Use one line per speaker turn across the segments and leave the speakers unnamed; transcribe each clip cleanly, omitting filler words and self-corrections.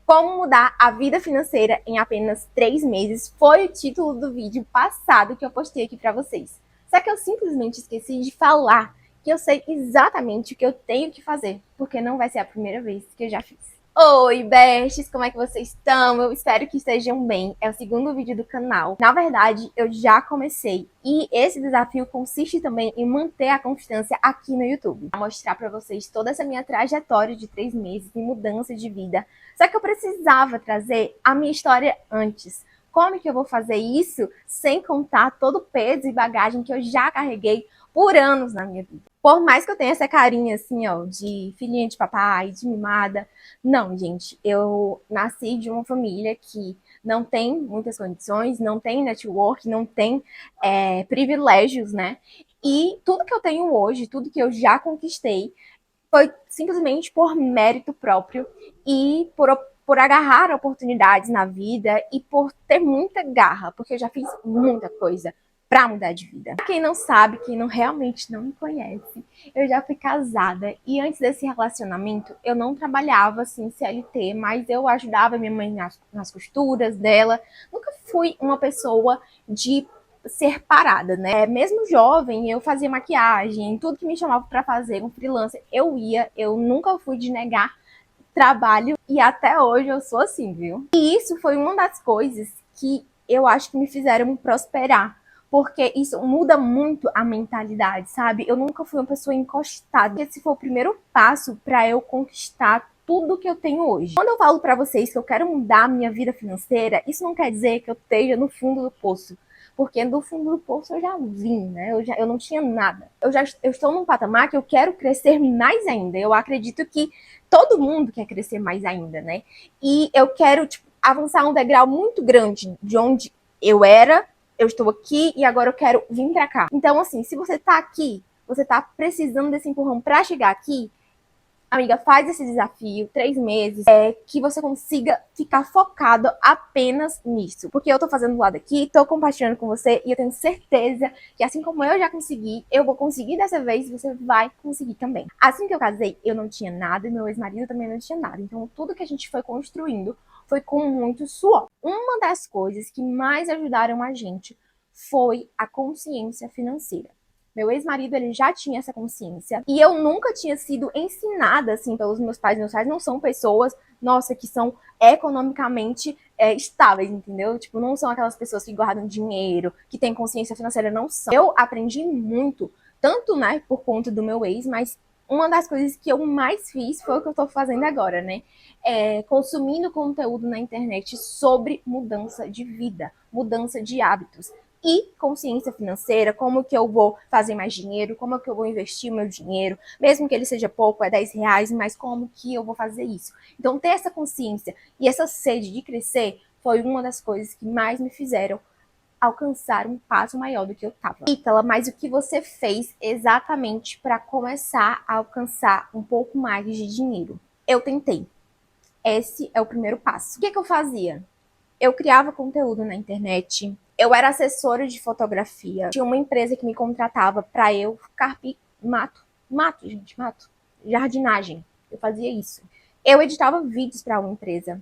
Como mudar a vida financeira em apenas 3 meses foi o título do vídeo passado que eu postei aqui pra vocês. Só que eu simplesmente esqueci de falar que eu sei exatamente o que eu tenho que fazer, porque não vai ser a primeira vez que eu já fiz. Oi, besties! Como é que vocês estão? Eu espero que estejam bem. É o segundo vídeo do canal. Na verdade, eu já comecei e esse desafio consiste também em manter a constância aqui no YouTube. Vou mostrar pra vocês toda essa minha trajetória de 3 meses e mudança de vida. Só que eu precisava trazer a minha história antes. Como que eu vou fazer isso sem contar todo o peso e bagagem que eu já carreguei por anos na minha vida? Por mais que eu tenha essa carinha assim, ó, de filhinha de papai, de mimada, não, gente, eu nasci de uma família que não tem muitas condições, não tem network, não tem privilégios, né? E tudo que eu tenho hoje, tudo que eu já conquistei, foi simplesmente por mérito próprio e por agarrar oportunidades na vida e por ter muita garra, porque eu já fiz muita coisa pra mudar de vida. Quem não sabe, quem não realmente não me conhece, eu já fui casada e antes desse relacionamento eu não trabalhava assim CLT, mas eu ajudava minha mãe nas costuras dela. Nunca fui uma pessoa de ser parada, né? Mesmo jovem, eu fazia maquiagem, tudo que me chamava para fazer um freelancer, eu ia, eu nunca fui de negar trabalho e até hoje eu sou assim, viu? E isso foi uma das coisas que eu acho que me fizeram prosperar, porque isso muda muito a mentalidade, sabe? Eu nunca fui uma pessoa encostada. Esse foi o primeiro passo para eu conquistar tudo que eu tenho hoje. Quando eu falo para vocês que eu quero mudar a minha vida financeira, isso não quer dizer que eu esteja no fundo do poço. Porque do fundo do poço eu já vim, né? Eu não tinha nada. Eu estou num patamar que eu quero crescer mais ainda. Eu acredito que todo mundo quer crescer mais ainda, né? E eu quero, tipo, avançar um degrau muito grande de onde eu era, eu estou aqui e agora eu quero vir pra cá. Então, assim, se você tá aqui, você tá precisando desse empurrão pra chegar aqui, amiga, faz esse desafio, 3 meses, que você consiga ficar focado apenas nisso. Porque eu tô fazendo do lado aqui, tô compartilhando com você e eu tenho certeza que assim como eu já consegui, eu vou conseguir dessa vez e você vai conseguir também. Assim que eu casei, eu não tinha nada e meu ex-marido também não tinha nada. Então tudo que a gente foi construindo foi com muito suor. Uma das coisas que mais ajudaram a gente foi a consciência financeira. Meu ex-marido, ele já tinha essa consciência. E eu nunca tinha sido ensinada, assim, pelos meus pais. Meus pais não são pessoas, nossa, que são economicamente estáveis, entendeu? Tipo, não são aquelas pessoas que guardam dinheiro, que têm consciência financeira, não são. Eu aprendi muito, tanto, né, por conta do meu ex, mas uma das coisas que eu mais fiz foi o que eu tô fazendo agora, né? Consumindo conteúdo na internet sobre mudança de vida, mudança de hábitos e consciência financeira, como que eu vou fazer mais dinheiro, como que eu vou investir o meu dinheiro, mesmo que ele seja pouco, é 10 reais, mas como que eu vou fazer isso? Então, ter essa consciência e essa sede de crescer foi uma das coisas que mais me fizeram alcançar um passo maior do que eu estava. Ítala, mas o que você fez exatamente para começar a alcançar um pouco mais de dinheiro? Eu tentei. Esse é o primeiro passo. O que eu fazia? Eu criava conteúdo na internet, eu era assessora de fotografia, tinha uma empresa que me contratava para eu carpir mato, jardinagem, eu fazia isso. Eu editava vídeos para uma empresa.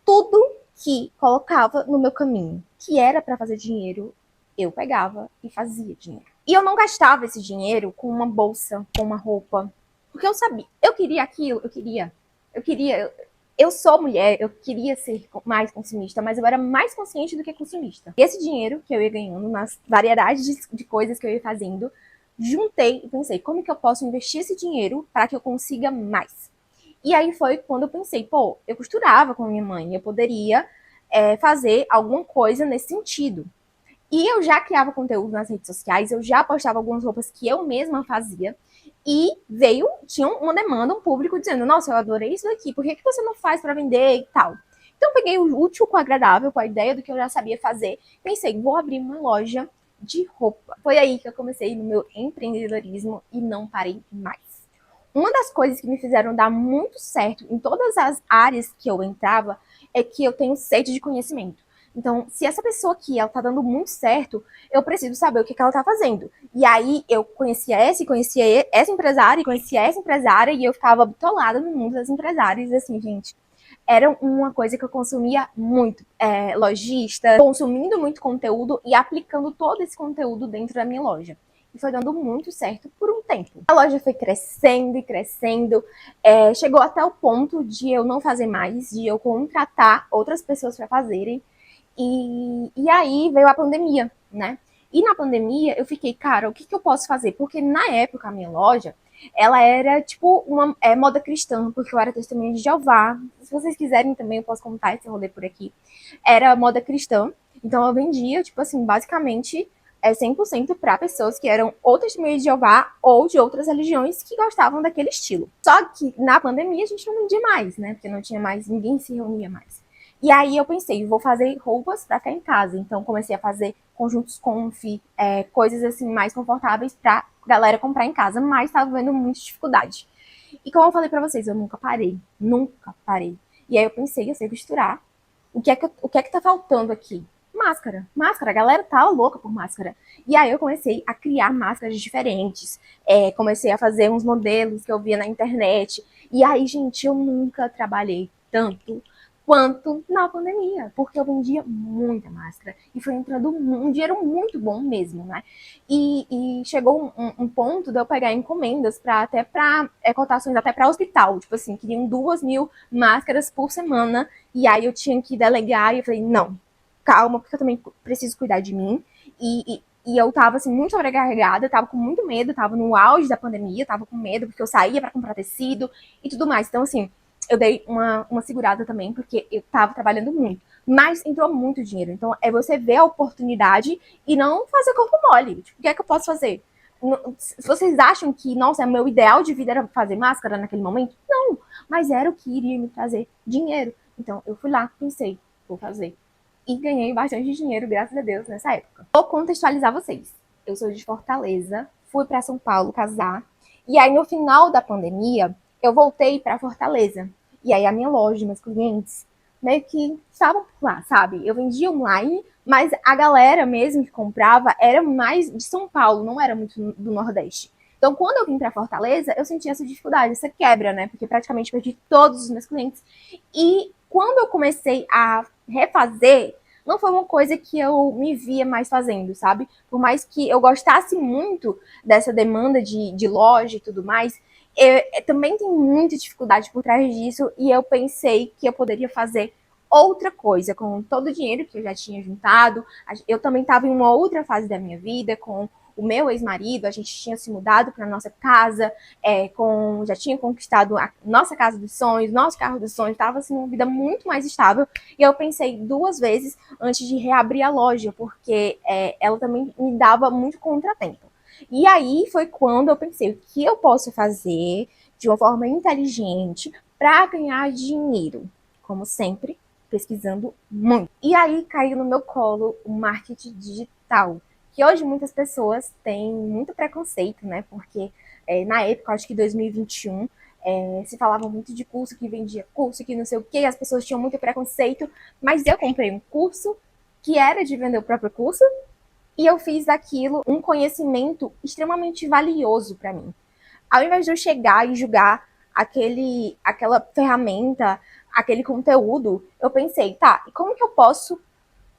Tudo que colocava no meu caminho, que era para fazer dinheiro, eu pegava e fazia dinheiro. E eu não gastava esse dinheiro com uma bolsa, com uma roupa, porque eu sabia, eu queria aquilo, eu sou mulher, eu queria ser mais consumista, mas eu era mais consciente do que consumista. E esse dinheiro que eu ia ganhando nas variedades de coisas que eu ia fazendo, juntei e pensei, como que eu posso investir esse dinheiro para que eu consiga mais? E aí foi quando eu pensei, pô, eu costurava com a minha mãe, eu poderia fazer alguma coisa nesse sentido. E eu já criava conteúdo nas redes sociais, eu já postava algumas roupas que eu mesma fazia. E tinha uma demanda, um público dizendo, nossa, eu adorei isso daqui, por que você não faz para vender e tal? Então eu peguei o útil com o agradável, com a ideia do que eu já sabia fazer. Pensei, vou abrir uma loja de roupa. Foi aí que eu comecei no meu empreendedorismo e não parei mais. Uma das coisas que me fizeram dar muito certo em todas as áreas que eu entrava é que eu tenho sede de conhecimento. Então, se essa pessoa aqui, ela tá dando muito certo, eu preciso saber o que ela tá fazendo. E aí, eu conhecia essa empresária, e eu ficava bitolada no mundo das empresárias, assim, gente. era uma coisa que eu consumia muito. Lojista, consumindo muito conteúdo e aplicando todo esse conteúdo dentro da minha loja. E foi dando muito certo por um tempo. A loja foi crescendo e crescendo, chegou até o ponto de eu não fazer mais, de eu contratar outras pessoas para fazerem. E aí veio a pandemia, né? E na pandemia eu fiquei, cara, o que eu posso fazer? Porque na época a minha loja, ela era tipo uma moda cristã, porque eu era testemunha de Jeová. Se vocês quiserem também eu posso contar esse rolê por aqui. Era moda cristã, então eu vendia, tipo assim, basicamente 100% para pessoas que eram ou testemunhas de Jeová ou de outras religiões que gostavam daquele estilo. Só que na pandemia a gente não vendia mais, né? Porque não tinha mais, ninguém se reunia mais. E aí eu pensei, vou fazer roupas para ficar em casa. Então comecei a fazer conjuntos conf, coisas assim mais confortáveis para galera comprar em casa, mas estava vendo muita dificuldade. E como eu falei para vocês, eu nunca parei, nunca parei. E aí eu pensei, eu sei costurar. O que é que tá faltando aqui? Máscara. Máscara, a galera tá louca por máscara. E aí eu comecei a criar máscaras diferentes. Comecei a fazer uns modelos que eu via na internet. E aí, gente, eu nunca trabalhei tanto quanto na pandemia, porque eu vendia muita máscara e foi entrando um dinheiro muito bom mesmo, né? E chegou um ponto de eu pegar encomendas para cotações até para hospital, tipo assim, queriam 2.000 máscaras por semana e aí eu tinha que delegar e eu falei, não, calma, porque eu também preciso cuidar de mim e eu tava assim muito sobrecarregada, tava com muito medo, tava no auge da pandemia, tava com medo porque eu saía para comprar tecido e tudo mais. Então assim, eu dei uma segurada também, porque eu tava trabalhando muito. Mas entrou muito dinheiro. Então, é você ver a oportunidade e não fazer corpo mole. Tipo, o que é que eu posso fazer? Se vocês acham que, nossa, meu ideal de vida era fazer máscara naquele momento? Não, mas era o que iria me trazer dinheiro. Então, eu fui lá, pensei, vou fazer. E ganhei bastante dinheiro, graças a Deus, nessa época. Vou contextualizar vocês. Eu sou de Fortaleza, fui para São Paulo casar. E aí, no final da pandemia, eu voltei para Fortaleza. E aí a minha loja, meus clientes, meio que estavam por lá, sabe? Eu vendia online, mas a galera mesmo que comprava era mais de São Paulo, não era muito do Nordeste. Então, quando eu vim para Fortaleza, eu senti essa dificuldade, essa quebra, né? Porque praticamente perdi todos os meus clientes. E quando eu comecei a refazer, não foi uma coisa que eu me via mais fazendo, sabe? Por mais que eu gostasse muito dessa demanda de loja e tudo mais, também tem muita dificuldade por trás disso e eu pensei que eu poderia fazer outra coisa com todo o dinheiro que eu já tinha juntado. Eu também estava em uma outra fase da minha vida com o meu ex-marido, a gente tinha se mudado para nossa casa, já tinha conquistado a nossa casa dos sonhos, nosso carro dos sonhos, estava assim, uma vida muito mais estável. E eu pensei duas vezes antes de reabrir a loja, porque ela também me dava muito contratempo. E aí foi quando eu pensei, o que eu posso fazer de uma forma inteligente para ganhar dinheiro? Como sempre, pesquisando muito. E aí caiu no meu colo o marketing digital, que hoje muitas pessoas têm muito preconceito, né? Porque na época, acho que 2021, se falava muito de curso que vendia curso, que não sei o que, as pessoas tinham muito preconceito, mas eu comprei um curso que era de vender o próprio curso e eu fiz daquilo um conhecimento extremamente valioso para mim. Ao invés de eu chegar e julgar aquela ferramenta, aquele conteúdo, eu pensei, tá, e como que eu posso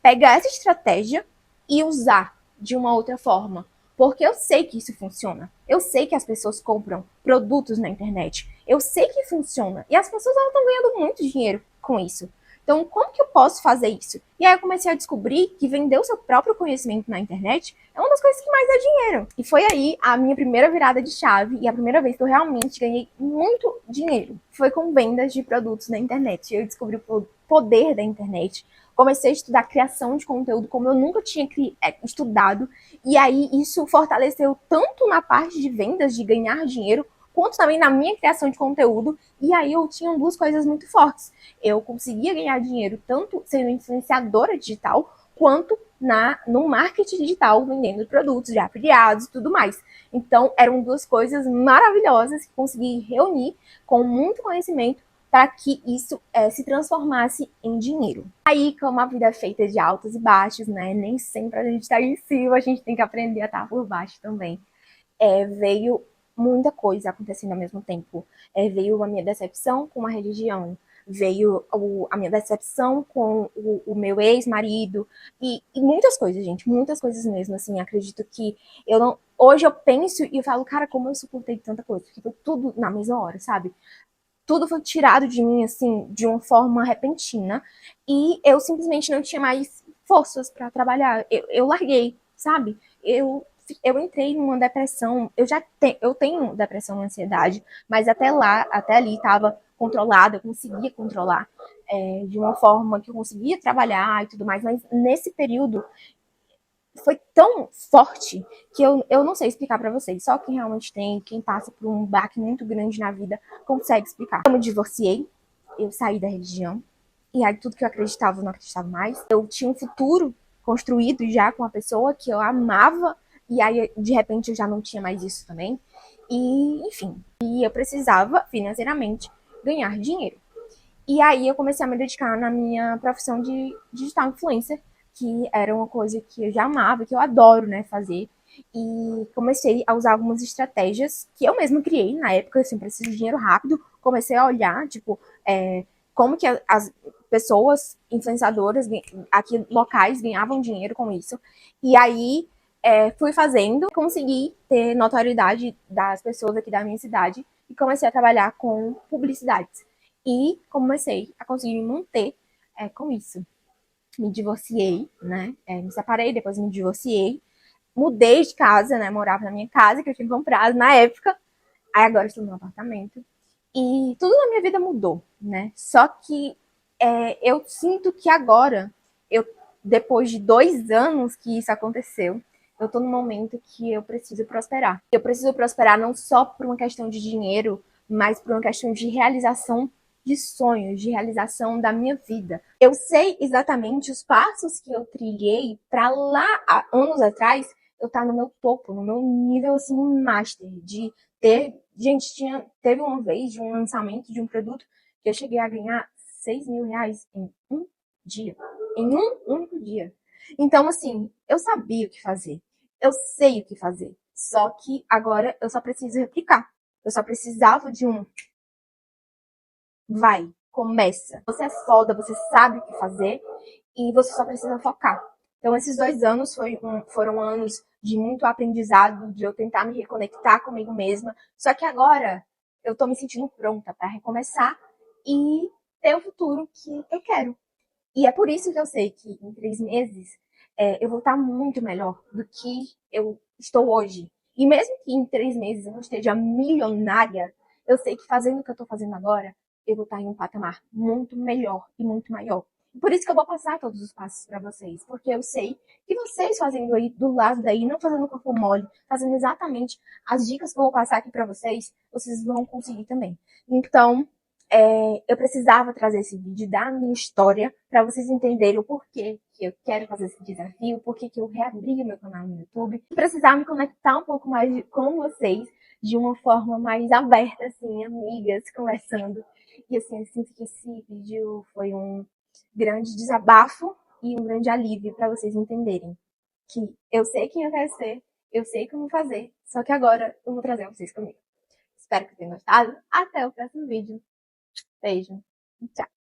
pegar essa estratégia e usar de uma outra forma? Porque eu sei que isso funciona. Eu sei que as pessoas compram produtos na internet. Eu sei que funciona. E as pessoas estão ganhando muito dinheiro com isso. Então, como que eu posso fazer isso? E aí eu comecei a descobrir que vender o seu próprio conhecimento na internet é uma das coisas que mais dá dinheiro. E foi aí a minha primeira virada de chave e a primeira vez que eu realmente ganhei muito dinheiro. Foi com vendas de produtos na internet. Eu descobri o poder da internet. Comecei a estudar criação de conteúdo como eu nunca tinha estudado. E aí isso fortaleceu tanto na parte de vendas, de ganhar dinheiro, quanto também na minha criação de conteúdo. E aí eu tinha duas coisas muito fortes. Eu conseguia ganhar dinheiro tanto sendo influenciadora digital, quanto no marketing digital, vendendo produtos de afiliados e tudo mais. Então, eram duas coisas maravilhosas que consegui reunir com muito conhecimento para que isso se transformasse em dinheiro. Aí, como a vida é feita de altos e baixos, né? Nem sempre a gente está em cima, a gente tem que aprender a estar por baixo também. Veio muita coisa acontecendo ao mesmo tempo. Veio a minha decepção com a religião, veio a minha decepção com o meu ex-marido e muitas coisas, gente, muitas coisas mesmo, assim, acredito que eu não... Hoje eu penso e eu falo, cara, como eu suportei tanta coisa, porque foi tudo na mesma hora, sabe? Tudo foi tirado de mim, assim, de uma forma repentina, e eu simplesmente não tinha mais forças para trabalhar. Eu larguei, sabe? Eu entrei numa depressão, eu tenho depressão e ansiedade, mas até lá, até ali estava controlada, eu conseguia controlar de uma forma que eu conseguia trabalhar e tudo mais, mas nesse período foi tão forte que eu não sei explicar pra vocês. Só quem realmente tem, quem passa por um baque muito grande na vida, consegue explicar. Eu me divorciei, eu saí da religião, e aí tudo que eu acreditava, eu não acreditava mais. Eu tinha um futuro construído já com a pessoa que eu amava, e aí de repente eu já não tinha mais isso também. E, enfim, e eu precisava financeiramente ganhar dinheiro. E aí eu comecei a me dedicar na minha profissão de digital influencer, que era uma coisa que eu já amava, que eu adoro, né, fazer. E comecei a usar algumas estratégias que eu mesma criei na época, assim, preciso de dinheiro rápido. Comecei a olhar, tipo, como que as pessoas influenciadoras aqui locais ganhavam dinheiro com isso. E aí fui fazendo, consegui ter notoriedade das pessoas aqui da minha cidade e comecei a trabalhar com publicidades. E comecei a conseguir me manter com isso. Me divorciei, né? Me separei, depois me divorciei. Mudei de casa, né? Morava na minha casa, que eu tinha comprado na época. Aí agora estou no meu apartamento. E tudo na minha vida mudou, né? Só que eu sinto que agora, eu, depois de 2 anos que isso aconteceu, eu tô num momento que eu preciso prosperar. Eu preciso prosperar não só por uma questão de dinheiro, mas por uma questão de realização de sonhos, de realização da minha vida. Eu sei exatamente os passos que eu trilhei para lá, há anos atrás, eu estar no meu topo, no meu nível assim, master, de ter. Gente, teve uma vez de um lançamento de um produto que eu cheguei a ganhar R$ 6.000 em um dia. Em um único dia. Então, assim, eu sabia o que fazer. Eu sei o que fazer. Só que agora eu só preciso replicar. Eu só precisava de um vai, começa. Você é foda, você sabe o que fazer e você só precisa focar. Então, esses 2 anos foram anos de muito aprendizado, de eu tentar me reconectar comigo mesma. Só que agora eu tô me sentindo pronta para recomeçar e ter o futuro que eu quero. E é por isso que eu sei que em 3 meses eu vou estar muito melhor do que eu estou hoje. E mesmo que em 3 meses eu não esteja milionária, eu sei que fazendo o que eu estou fazendo agora, eu vou estar em um patamar muito melhor e muito maior. E por isso que eu vou passar todos os passos para vocês, porque eu sei que vocês fazendo aí do lado daí, não fazendo corpo mole, fazendo exatamente as dicas que eu vou passar aqui para vocês, vocês vão conseguir também. Então, eu precisava trazer esse vídeo da minha história para vocês entenderem o porquê que eu quero fazer esse desafio, o porquê que eu reabri o meu canal no YouTube. Precisar me conectar um pouco mais com vocês de uma forma mais aberta, assim, amigas, conversando. E assim, eu sinto que esse vídeo foi um grande desabafo e um grande alívio para vocês entenderem que eu sei quem eu quero ser, eu sei como fazer, só que agora eu vou trazer vocês comigo. Espero que tenham gostado. Até o próximo vídeo. Beijo. Tchau.